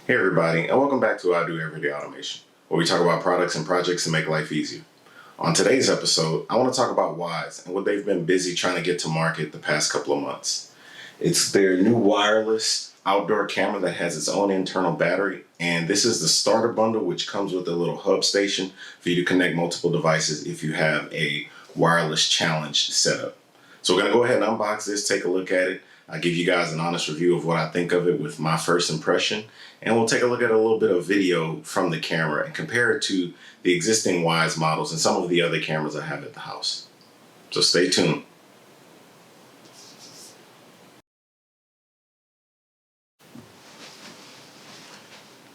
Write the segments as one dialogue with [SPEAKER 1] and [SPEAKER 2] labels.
[SPEAKER 1] Hey everybody, and welcome back to I Do Everyday Automation, where we talk about products and projects to make life easier. On today's episode, I want to talk about Wyze and what they've been busy trying to get to market the past couple of months. It's their new wireless outdoor camera that has its own internal battery, and this is the starter bundle, which comes with a little hub station for you to connect multiple devices if you have a wireless challenge setup. So we're going to go ahead and unbox this, take a look at it. I'll give you guys an honest review of what I think of it with my first impression. And we'll take a look at a little bit of video from the camera and compare it to the existing Wyze models and some of the other cameras I have at the house. So stay tuned.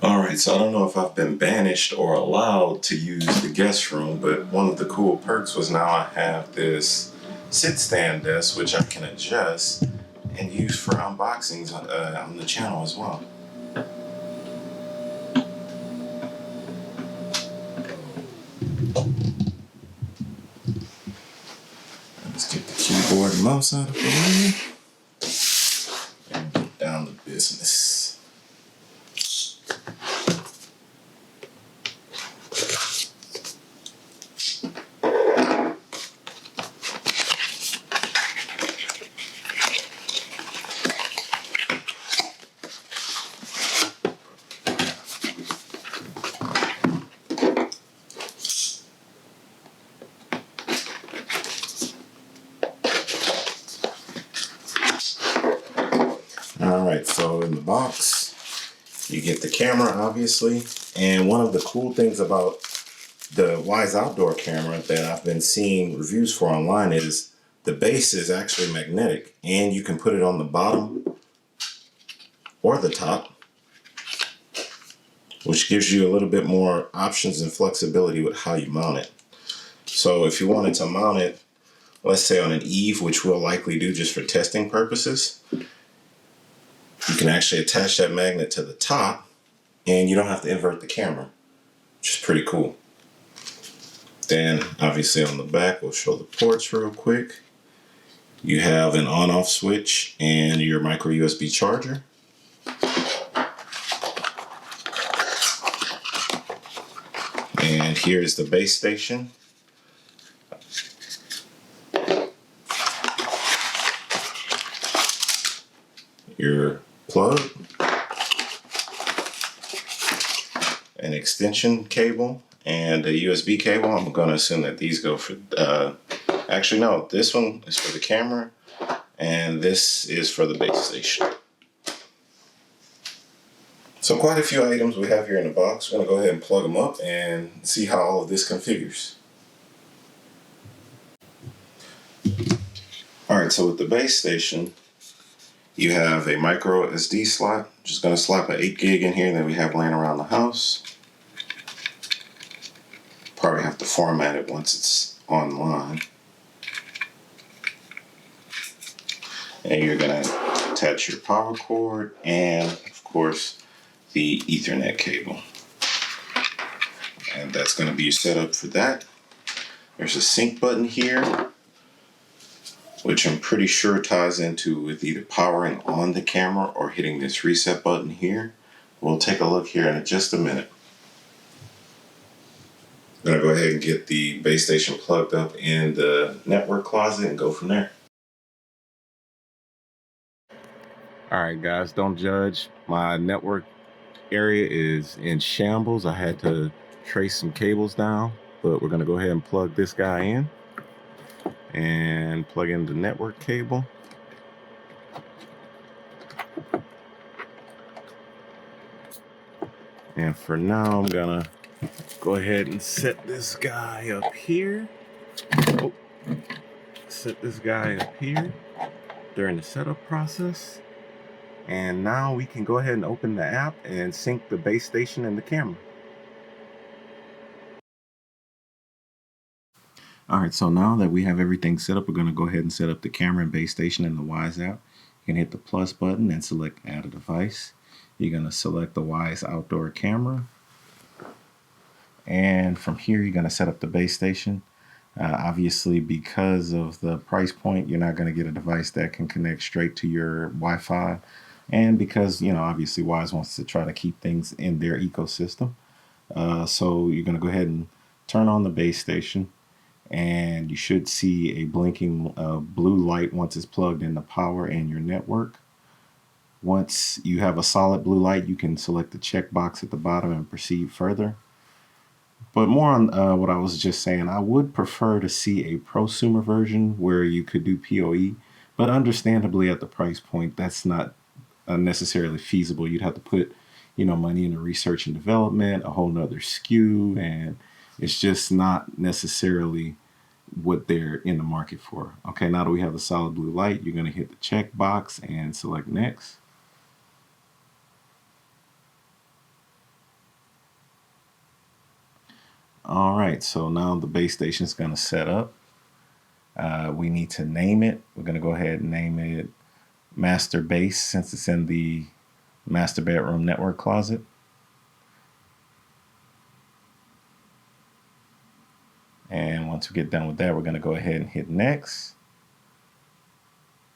[SPEAKER 1] Alright, so I don't know if I've been banished or allowed to use the guest room, but one of the cool perks was now I have this sit stand desk which I can adjust and use for unboxings on the channel as well. Let's get the keyboard and mouse out of the way and get down to business. Alright, so in the box, you get the camera, obviously. And one of the cool things about the Wyze outdoor camera that I've been seeing reviews for online is the base is actually magnetic. And you can put it on the bottom or the top, which gives you a little bit more options and flexibility with how you mount it. So if you wanted to mount it, let's say on an eave, which we'll likely do just for testing purposes, you can actually attach that magnet to the top and you don't have to invert the camera, which is pretty cool. Then obviously on the back, we'll show the ports real quick. You have an on-off switch and your micro USB charger. And here's the base station. Your plug, an extension cable, and a USB cable. I'm going to assume that these go for, actually no, this one is for the camera, and this is for the base station. So quite a few items we have here in the box. We're going to go ahead and plug them up and see how all of this configures. Alright, so with the base station, you have a micro SD slot. Just going to slap an 8 gig in here that we have laying around the house. Probably have to format it once it's online. And you're going to attach your power cord and, of course, the Ethernet cable. And that's going to be your setup for that. There's a sync button here, which I'm pretty sure ties into with either powering on the camera or hitting this reset button here. We'll take a look here in just a minute. I'm going to go ahead and get the base station plugged up in the network closet and go from there. Alright guys, don't judge. My network area is in shambles. I had to trace some cables down, but we're going to go ahead and plug this guy in. And plug in the network cable. And for now, I'm gonna go ahead and set this guy up here. Oh, set this guy up here during the setup process. And now we can go ahead and open the app and sync the base station and the camera. Alright, so now that we have everything set up, we're going to go ahead and set up the camera and base station in the Wyze app. You can hit the plus button and select add a device. You're going to select the Wyze outdoor camera. And from here, you're going to set up the base station. Obviously, because of the price point, you're not going to get a device that can connect straight to your Wi-Fi.
[SPEAKER 2] And because, obviously Wyze wants to try to keep things in their ecosystem. So you're going to go ahead and turn on the base station, and you should see a blinking blue light once it's plugged into power and your network. Once you have a solid blue light, you can select the checkbox at the bottom and proceed further. But more on what I was just saying, I would prefer to see a prosumer version where you could do PoE, but understandably at the price point, that's not necessarily feasible. You'd have to put, money into research and development, a whole nother SKU, and it's just not necessarily what they're in the market for. Okay, now that we have the solid blue light, you're going to hit the check box and select next. All right, so now the base station is going to set up. We need to name it. We're going to go ahead and name it Master Base since it's in the master bedroom network closet. And once we get done with that, we're going to go ahead and hit next.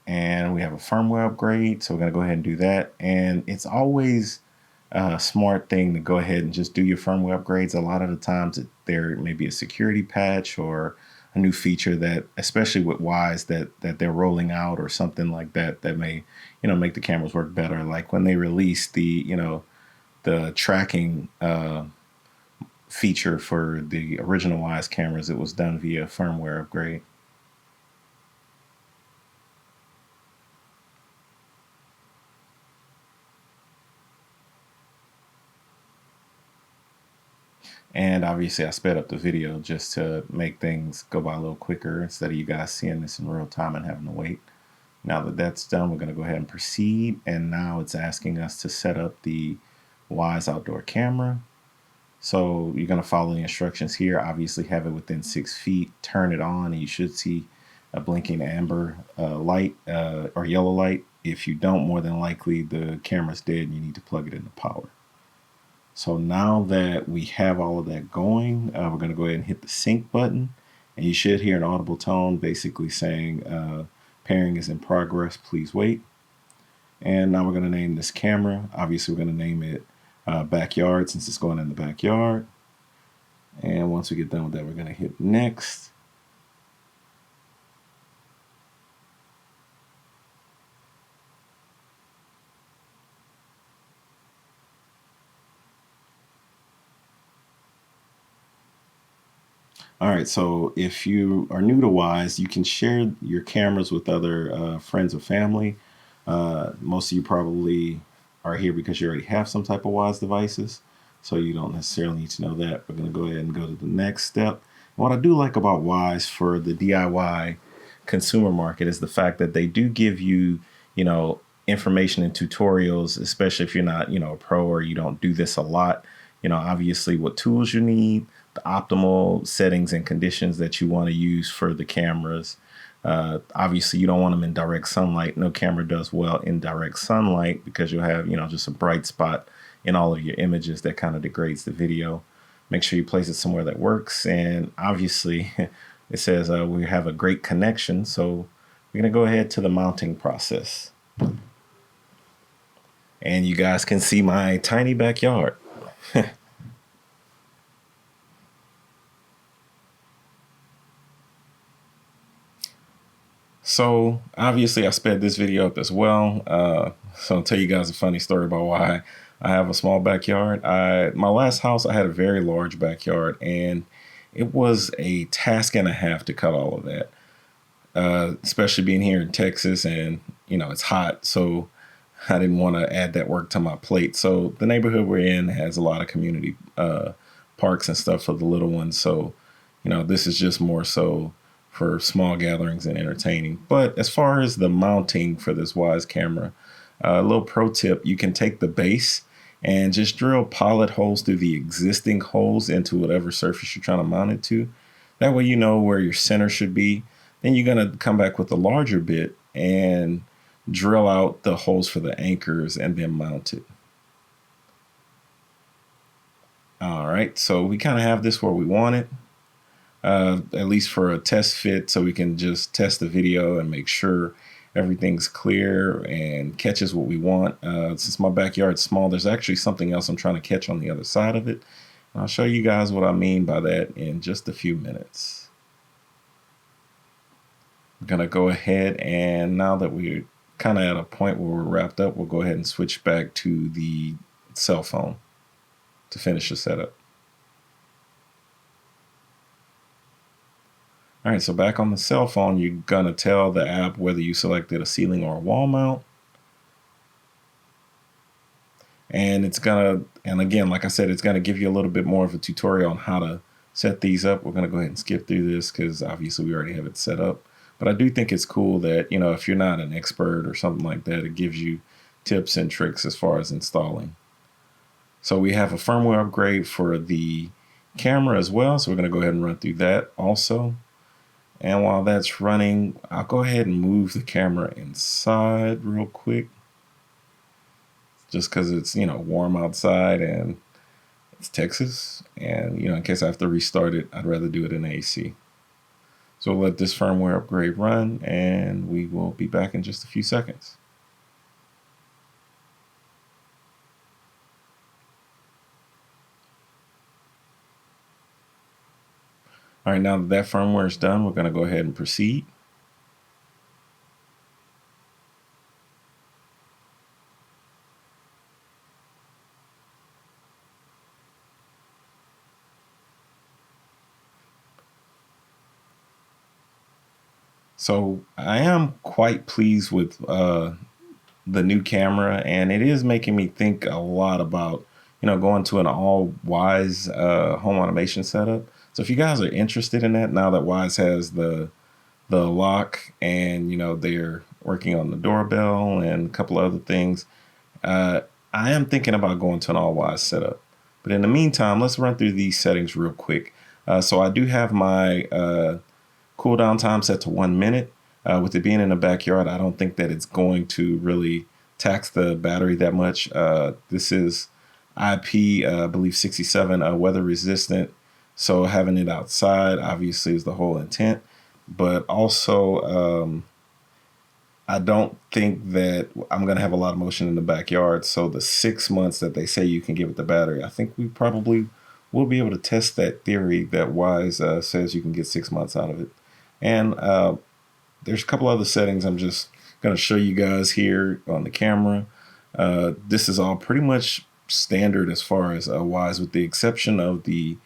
[SPEAKER 2] And we have a firmware upgrade, so we're going to go ahead and do that. And it's always a smart thing to go ahead and just do your firmware upgrades. A lot of the times there may be a security patch or a new feature that, especially with Wyze, that they're rolling out or something like that, that may, make the cameras work better. Like when they released the tracking feature for the original Wyze cameras, it was done via firmware upgrade. And obviously I sped up the video just to make things go by a little quicker instead of you guys seeing this in real time and having to wait. Now that that's done, we're going to go ahead and proceed. And now it's asking us to set up the Wyze outdoor camera. So you're going to follow the instructions here. Obviously have it within 6 feet, turn it on, and you should see a blinking amber light or yellow light. If you don't, more than likely the camera's dead and you need to plug it into power. So now that we have all of that going, we're going to go ahead and hit the sync button. And you should hear an audible tone basically saying pairing is in progress, please wait. And now we're going to name this camera. Obviously, we're going to name it backyard since it's going in the backyard. And once we get done with that, we're going to hit next. All right, so if you are new to Wyze, you can share your cameras with other friends or family. Most of you probably are here because you already have some type of Wyze devices, so you don't necessarily need to know that. We're going to go ahead and go to the next step. And what I do like about Wyze for the DIY consumer market is the fact that they do give you, information and tutorials, especially if you're not, a pro or you don't do this a lot. Obviously what tools you need, the optimal settings and conditions that you want to use for the cameras. Obviously, you don't want them in direct sunlight. No camera does well in direct sunlight because you'll have, just a bright spot in all of your images that kind of degrades the video. Make sure you place it somewhere that works. And obviously, it says we have a great connection. So we're going to go ahead to the mounting process. And you guys can see my tiny backyard. So obviously I sped this video up as well. So I'll tell you guys a funny story about why I have a small backyard. My last house, I had a very large backyard and it was a task and a half to cut all of that. Especially being here in Texas and, it's hot. So I didn't want to add that work to my plate. So the neighborhood we're in has a lot of community parks and stuff for the little ones. So, this is just more so for small gatherings and entertaining. But as far as the mounting for this Wyze camera, a little pro tip, you can take the base and just drill pilot holes through the existing holes into whatever surface you're trying to mount it to. That way you know where your center should be. Then you're going to come back with a larger bit and drill out the holes for the anchors and then mount it. All right, so we kind of have this where we want it. At least for a test fit, so we can just test the video and make sure everything's clear and catches what we want. Since my backyard's small, there's actually something else I'm trying to catch on the other side of it. And I'll show you guys what I mean by that in just a few minutes. I'm going to go ahead, and now that we're kind of at a point where we're wrapped up, we'll go ahead and switch back to the cell phone to finish the setup. All right, so back on the cell phone, you're gonna tell the app whether you selected a ceiling or a wall mount. And and again, like I said, it's gonna give you a little bit more of a tutorial on how to set these up. We're gonna go ahead and skip through this because obviously we already have it set up. But I do think it's cool that, if you're not an expert or something like that, it gives you tips and tricks as far as installing. So we have a firmware upgrade for the camera as well. So we're gonna go ahead and run through that also. And while that's running, I'll go ahead and move the camera inside real quick. Just because it's, warm outside and it's Texas. And, in case I have to restart it, I'd rather do it in AC. So we'll let this firmware upgrade run, and we will be back in just a few seconds. All right, now that that firmware is done, we're going to go ahead and proceed. So I am quite pleased with the new camera, and it is making me think a lot about, going to an all Wyze home automation setup. So if you guys are interested in that, now that Wyze has the lock, and they're working on the doorbell and a couple of other things, I am thinking about going to an all Wyze setup. But in the meantime, let's run through these settings real quick. So I do have my cooldown time set to 1 minute. With it being in the backyard, I don't think that it's going to really tax the battery that much. This is IP, I believe 67, weather resistant. So having it outside obviously is the whole intent. But also, I don't think that I'm going to have a lot of motion in the backyard. So the 6 months that they say you can give it the battery, I think we probably will be able to test that theory that Wyze says you can get 6 months out of it. And there's a couple other settings I'm just going to show you guys here on the camera. This is all pretty much standard as far as Wyze, with the exception of the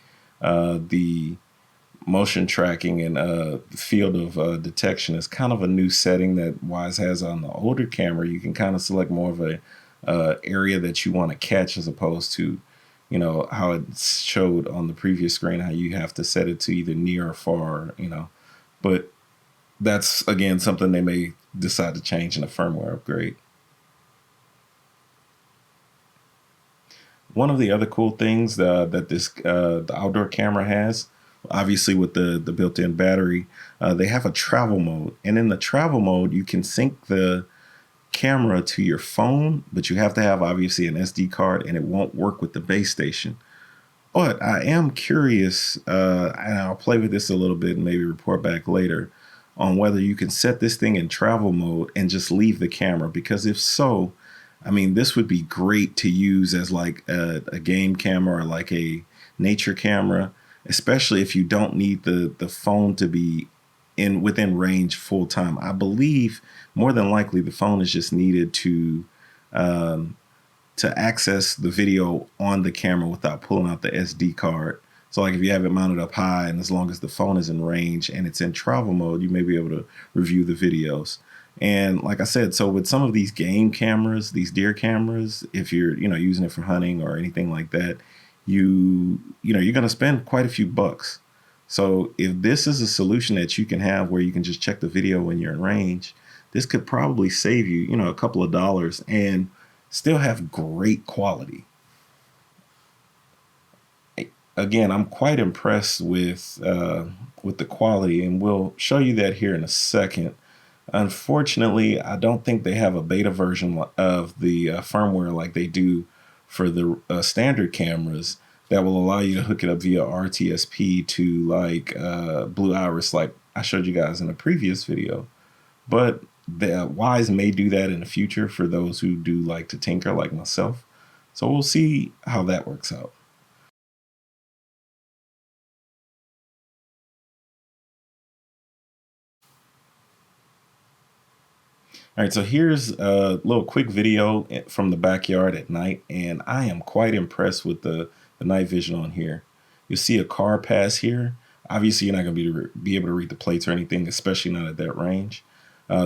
[SPEAKER 2] motion tracking and field of detection is kind of a new setting that Wyze has on the older camera. You can kind of select more of a area that you want to catch, as opposed to, how it showed on the previous screen, how you have to set it to either near or far, But that's, again, something they may decide to change in a firmware upgrade. One of the other cool things that this the outdoor camera has, obviously with the built-in battery, they have a travel mode. And in the travel mode, you can sync the camera to your phone, but you have to have, obviously, an SD card, and it won't work with the base station. But I am curious, and I'll play with this a little bit and maybe report back later on whether you can set this thing in travel mode and just leave the camera. Because if so, I mean, this would be great to use as like a game camera or like a nature camera, especially if you don't need the phone to be within range full time. I believe more than likely the phone is just needed to access the video on the camera without pulling out the SD card. So like if you have it mounted up high, and as long as the phone is in range and it's in travel mode, you may be able to review the videos. And like I said, so with some of these game cameras, these deer cameras, if you're, using it for hunting or anything like that, you're going to spend quite a few bucks. So if this is a solution that you can have where you can just check the video when you're in range, this could probably save you, a couple of dollars and still have great quality. Again, I'm quite impressed with the quality, and we'll show you that here in a second. Unfortunately, I don't think they have a beta version of the firmware like they do for the standard cameras that will allow you to hook it up via RTSP to like Blue Iris, like I showed you guys in a previous video. But The Wyze may do that in the future for those who do like to tinker, like myself. So we'll see how that works out. All right, so here's a little quick video from the backyard at night, and I am quite impressed with the night vision on here. You'll see a car pass here. Obviously, you're not going to be able to read the plates or anything, especially not at that range.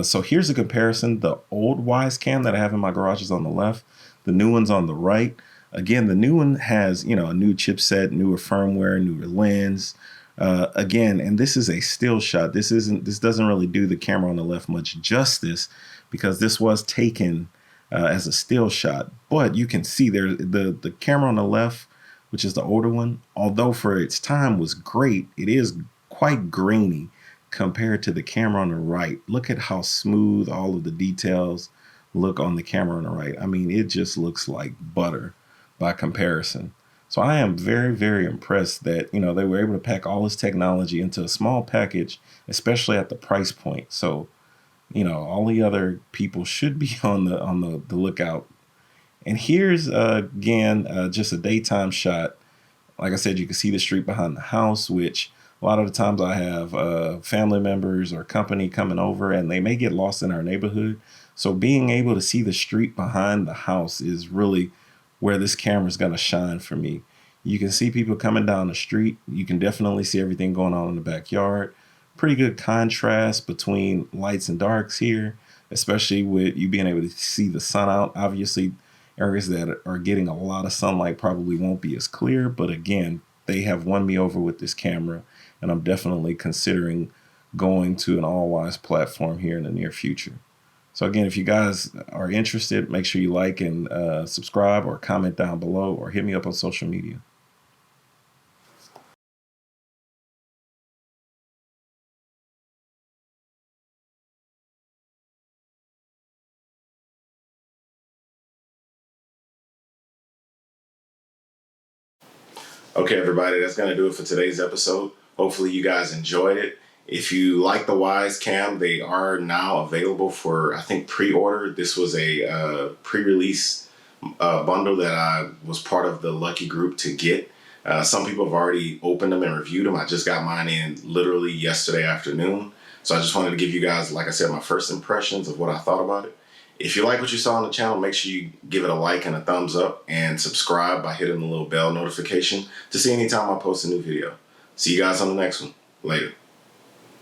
[SPEAKER 2] So here's a comparison. The old Wyze cam that I have in my garage is on the left. The new one's on the right. Again, the new one has, you know, a new chipset, newer firmware, newer lens. Again, and this is a still shot. This doesn't really do the camera on the left much justice because this was taken as a still shot. But you can see there the camera on the left, which is the older one, although for its time was great, it is quite grainy compared to the camera on the right. Look at how smooth all of the details look on the camera on the right. I mean, it just looks like butter by comparison. So I am very, very impressed that, you know, they were able to pack all this technology into a small package, especially at the price point. So, you know, all the other people should be on the lookout. And here's again just a daytime shot. Like I said, you can see the street behind the house, which a lot of the times I have family members or company coming over and they may get lost in our neighborhood. So being able to see the street behind the house is really where this camera is going to shine for me. You can see people coming down the street. You can definitely see everything going on in the backyard. Pretty good contrast between lights and darks here, especially with you being able to see the sun out. Obviously, areas that are getting a lot of sunlight probably won't be as clear, but again, they have won me over with this camera, and I'm definitely considering going to an all-Wyze platform here in the near future. So again, if you guys are interested, make sure you like and subscribe or comment down below or hit me up on social media.
[SPEAKER 1] Okay, everybody, that's going to do it for today's episode. Hopefully, you guys enjoyed it. If you like the Wyze Cam, they are now available for, I think, pre-order. This was a pre-release bundle that I was part of the lucky group to get. Some people have already opened them and reviewed them. I just got mine in literally yesterday afternoon. So I just wanted to give you guys, like I said, my first impressions of what I thought about it. If you like what you saw on the channel, make sure you give it a like and a thumbs up and subscribe by hitting the little bell notification to see anytime I post a new video. See you guys on the next one. Later.